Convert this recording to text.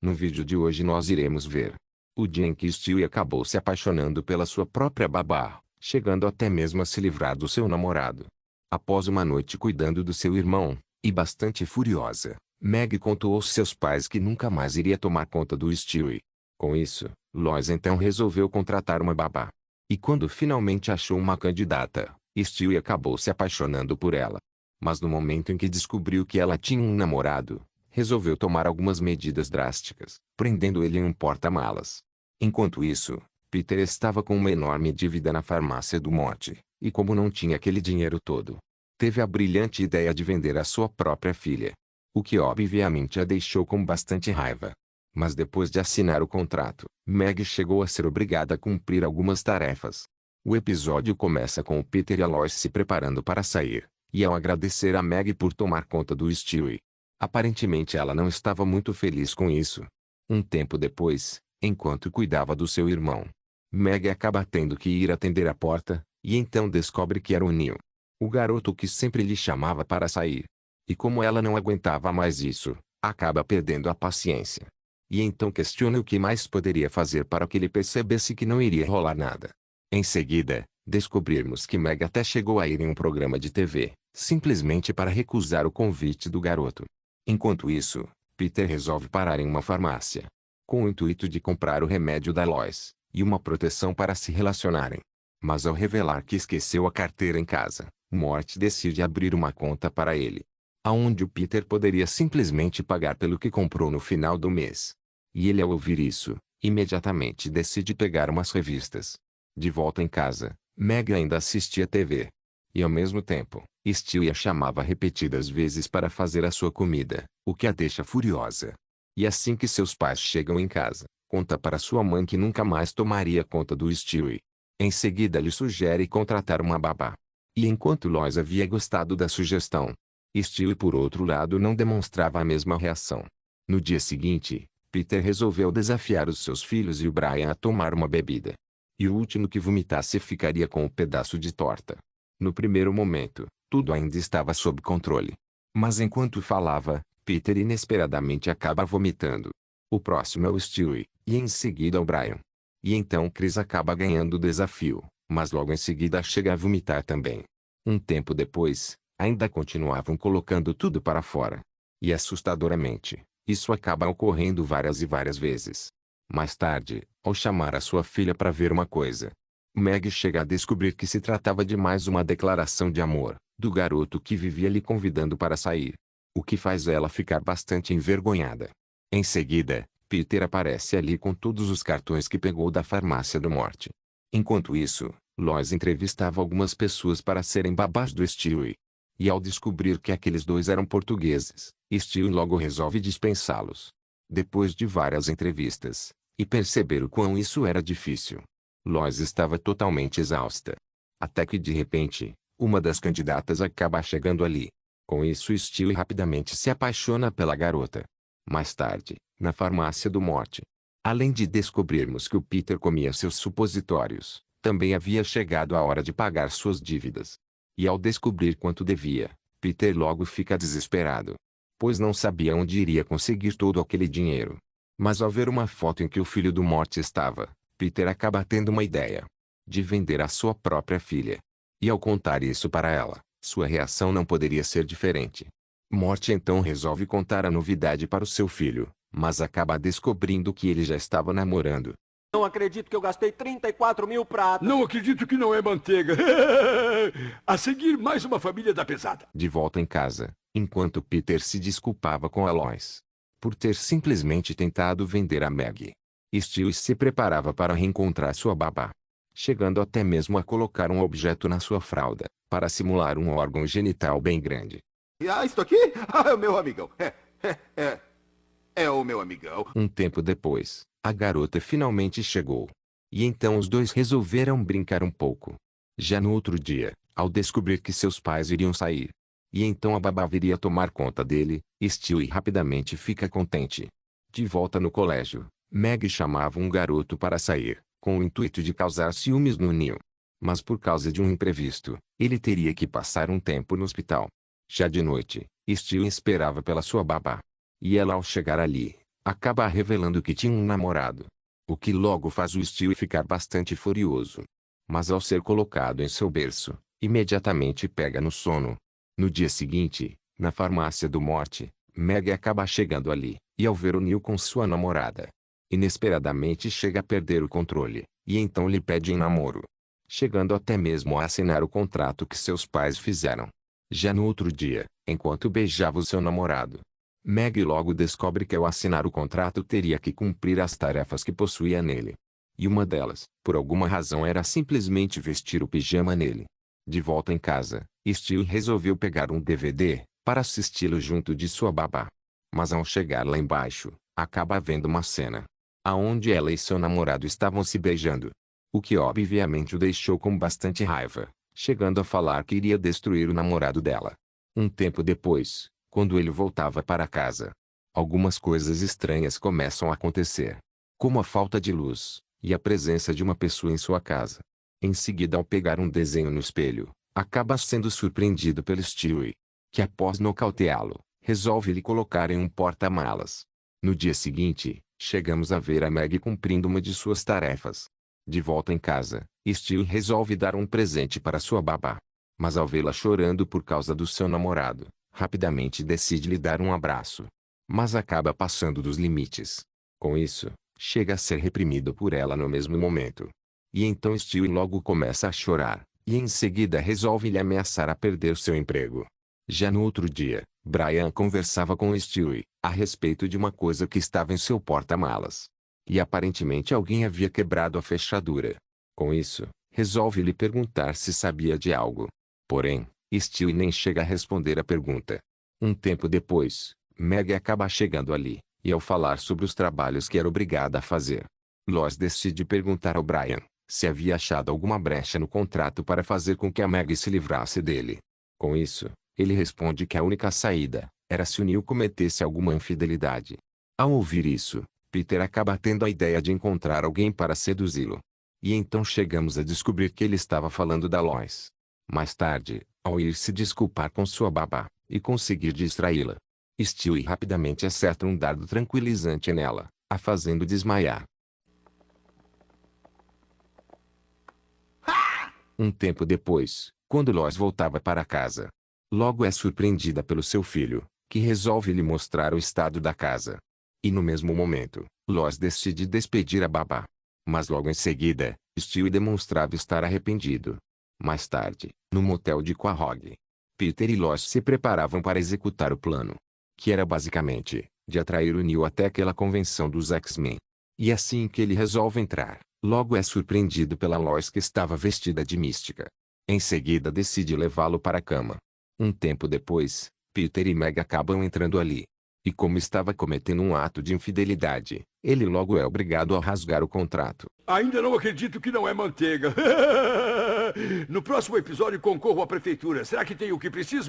No vídeo de hoje nós iremos ver o dia em que Stewie acabou se apaixonando pela sua própria babá, chegando até mesmo a se livrar do seu namorado. Após uma noite cuidando do seu irmão, e bastante furiosa, Meg contou aos seus pais que nunca mais iria tomar conta do Stewie. Com isso, Lois então resolveu contratar uma babá. E quando finalmente achou uma candidata, Stewie acabou se apaixonando por ela. Mas no momento em que descobriu que ela tinha um namorado, resolveu tomar algumas medidas drásticas, prendendo ele em um porta-malas. Enquanto isso, Peter estava com uma enorme dívida na farmácia do Morty, e como não tinha aquele dinheiro todo, teve a brilhante ideia de vender a sua própria filha. O que obviamente a deixou com bastante raiva. Mas depois de assinar o contrato, Meg chegou a ser obrigada a cumprir algumas tarefas. O episódio começa com o Peter e a Lois se preparando para sair, e ao agradecer a Meg por tomar conta do Stewie. Aparentemente ela não estava muito feliz com isso. Um tempo depois, enquanto cuidava do seu irmão, Meg acaba tendo que ir atender a porta, e então descobre que era o Neil, o garoto que sempre lhe chamava para sair. E como ela não aguentava mais isso, acaba perdendo a paciência. E então questiona o que mais poderia fazer para que ele percebesse que não iria rolar nada. Em seguida, descobrimos que Meg até chegou a ir em um programa de TV, simplesmente para recusar o convite do garoto. Enquanto isso, Peter resolve parar em uma farmácia, com o intuito de comprar o remédio da Lois, e uma proteção para se relacionarem. Mas ao revelar que esqueceu a carteira em casa, Morty decide abrir uma conta para ele, aonde o Peter poderia simplesmente pagar pelo que comprou no final do mês. E ele ao ouvir isso, imediatamente decide pegar umas revistas. De volta em casa, Meg ainda assistia TV. E ao mesmo tempo, Stewie a chamava repetidas vezes para fazer a sua comida, o que a deixa furiosa. E assim que seus pais chegam em casa, conta para sua mãe que nunca mais tomaria conta do Stewie. Em seguida lhe sugere contratar uma babá. E enquanto Lois havia gostado da sugestão, Stewie por outro lado não demonstrava a mesma reação. No dia seguinte, Peter resolveu desafiar os seus filhos e o Brian a tomar uma bebida. E o último que vomitasse ficaria com um pedaço de torta. No primeiro momento, tudo ainda estava sob controle. Mas enquanto falava, Peter inesperadamente acaba vomitando. O próximo é o Stewie, e em seguida o Brian. E então Chris acaba ganhando o desafio, mas logo em seguida chega a vomitar também. Um tempo depois, ainda continuavam colocando tudo para fora. E assustadoramente, isso acaba ocorrendo várias e várias vezes. Mais tarde, ao chamar a sua filha para ver uma coisa, Meg chega a descobrir que se tratava de mais uma declaração de amor, do garoto que vivia lhe convidando para sair. O que faz ela ficar bastante envergonhada. Em seguida, Peter aparece ali com todos os cartões que pegou da farmácia do Morty. Enquanto isso, Lois entrevistava algumas pessoas para serem babás do Stewie. E ao descobrir que aqueles dois eram portugueses, Stewie logo resolve dispensá-los. Depois de várias entrevistas, e perceber o quão isso era difícil, Lois estava totalmente exausta. Até que de repente, uma das candidatas acaba chegando ali. Com isso Stewie rapidamente se apaixona pela garota. Mais tarde, na farmácia do Morty, além de descobrirmos que o Peter comia seus supositórios, também havia chegado a hora de pagar suas dívidas. E ao descobrir quanto devia, Peter logo fica desesperado, pois não sabia onde iria conseguir todo aquele dinheiro. Mas ao ver uma foto em que o filho do Morty estava, Peter acaba tendo uma ideia de vender a sua própria filha. E ao contar isso para ela, sua reação não poderia ser diferente. Morty então resolve contar a novidade para o seu filho, mas acaba descobrindo que ele já estava namorando. Não acredito que eu gastei 34 mil pratos. Não acredito que não é manteiga. A seguir, mais uma família da pesada. De volta em casa, enquanto Peter se desculpava com a Lois por ter simplesmente tentado vender a Meg, Stewie se preparava para reencontrar sua babá, chegando até mesmo a colocar um objeto na sua fralda, para simular um órgão genital bem grande. Isto aqui? É o meu amigão. É o meu amigão. Um tempo depois, a garota finalmente chegou. E então os dois resolveram brincar um pouco. Já no outro dia, ao descobrir que seus pais iriam sair, e então a babá viria tomar conta dele, Stewie rapidamente fica contente. De volta no colégio, Meg chamava um garoto para sair, com o intuito de causar ciúmes no Neil. Mas por causa de um imprevisto, ele teria que passar um tempo no hospital. Já de noite, Stewie esperava pela sua babá. E ela ao chegar ali, acaba revelando que tinha um namorado. O que logo faz o Stewie ficar bastante furioso. Mas ao ser colocado em seu berço, imediatamente pega no sono. No dia seguinte, na farmácia do Morty, Meg acaba chegando ali, e ao ver o Neil com sua namorada, inesperadamente chega a perder o controle, e então lhe pede em namoro. Chegando até mesmo a assinar o contrato que seus pais fizeram. Já no outro dia, enquanto beijava o seu namorado, Meg logo descobre que ao assinar o contrato teria que cumprir as tarefas que possuía nele. E uma delas, por alguma razão, era simplesmente vestir o pijama nele. De volta em casa, Stewie resolveu pegar um DVD, para assisti-lo junto de sua babá. Mas ao chegar lá embaixo, acaba vendo uma cena, aonde ela e seu namorado estavam se beijando. O que obviamente o deixou com bastante raiva, chegando a falar que iria destruir o namorado dela. Um tempo depois, quando ele voltava para casa, algumas coisas estranhas começam a acontecer. Como a falta de luz, e a presença de uma pessoa em sua casa. Em seguida, ao pegar um desenho no espelho, acaba sendo surpreendido pelo Stewie, que após nocauteá-lo, resolve lhe colocar em um porta-malas. No dia seguinte, chegamos a ver a Meg cumprindo uma de suas tarefas. De volta em casa, Stewie resolve dar um presente para sua babá. Mas ao vê-la chorando por causa do seu namorado, rapidamente decide lhe dar um abraço. Mas acaba passando dos limites. Com isso, chega a ser reprimido por ela no mesmo momento. E então Stewie logo começa a chorar, e em seguida resolve lhe ameaçar a perder seu emprego. Já no outro dia, Brian conversava com Stewie, a respeito de uma coisa que estava em seu porta-malas. E aparentemente alguém havia quebrado a fechadura. Com isso, resolve lhe perguntar se sabia de algo. Porém, Stewie nem chega a responder a pergunta. Um tempo depois, Meg acaba chegando ali, e ao falar sobre os trabalhos que era obrigada a fazer, Lois decide perguntar ao Brian se havia achado alguma brecha no contrato para fazer com que a Meg se livrasse dele. Com isso, ele responde que a única saída era se o Neil cometesse alguma infidelidade. Ao ouvir isso, Peter acaba tendo a ideia de encontrar alguém para seduzi-lo. E então chegamos a descobrir que ele estava falando da Lois. Mais tarde, ao ir se desculpar com sua babá, e conseguir distraí-la, Stewie rapidamente acerta um dardo tranquilizante nela, a fazendo desmaiar. Um tempo depois, quando Lois voltava para casa, logo é surpreendida pelo seu filho, que resolve lhe mostrar o estado da casa. E no mesmo momento, Lois decide despedir a babá. Mas logo em seguida, Stewie demonstrava estar arrependido. Mais tarde, no motel de Quahog, Peter e Lois se preparavam para executar o plano, que era basicamente, de atrair o Neil até aquela convenção dos X-Men. E assim que ele resolve entrar, logo é surpreendido pela Lois que estava vestida de mística. Em seguida decide levá-lo para a cama. Um tempo depois, Peter e Meg acabam entrando ali. E como estava cometendo um ato de infidelidade, ele logo é obrigado a rasgar o contrato. Ainda não acredito que não é manteiga. No próximo episódio concorro à prefeitura. Será que tem o que preciso?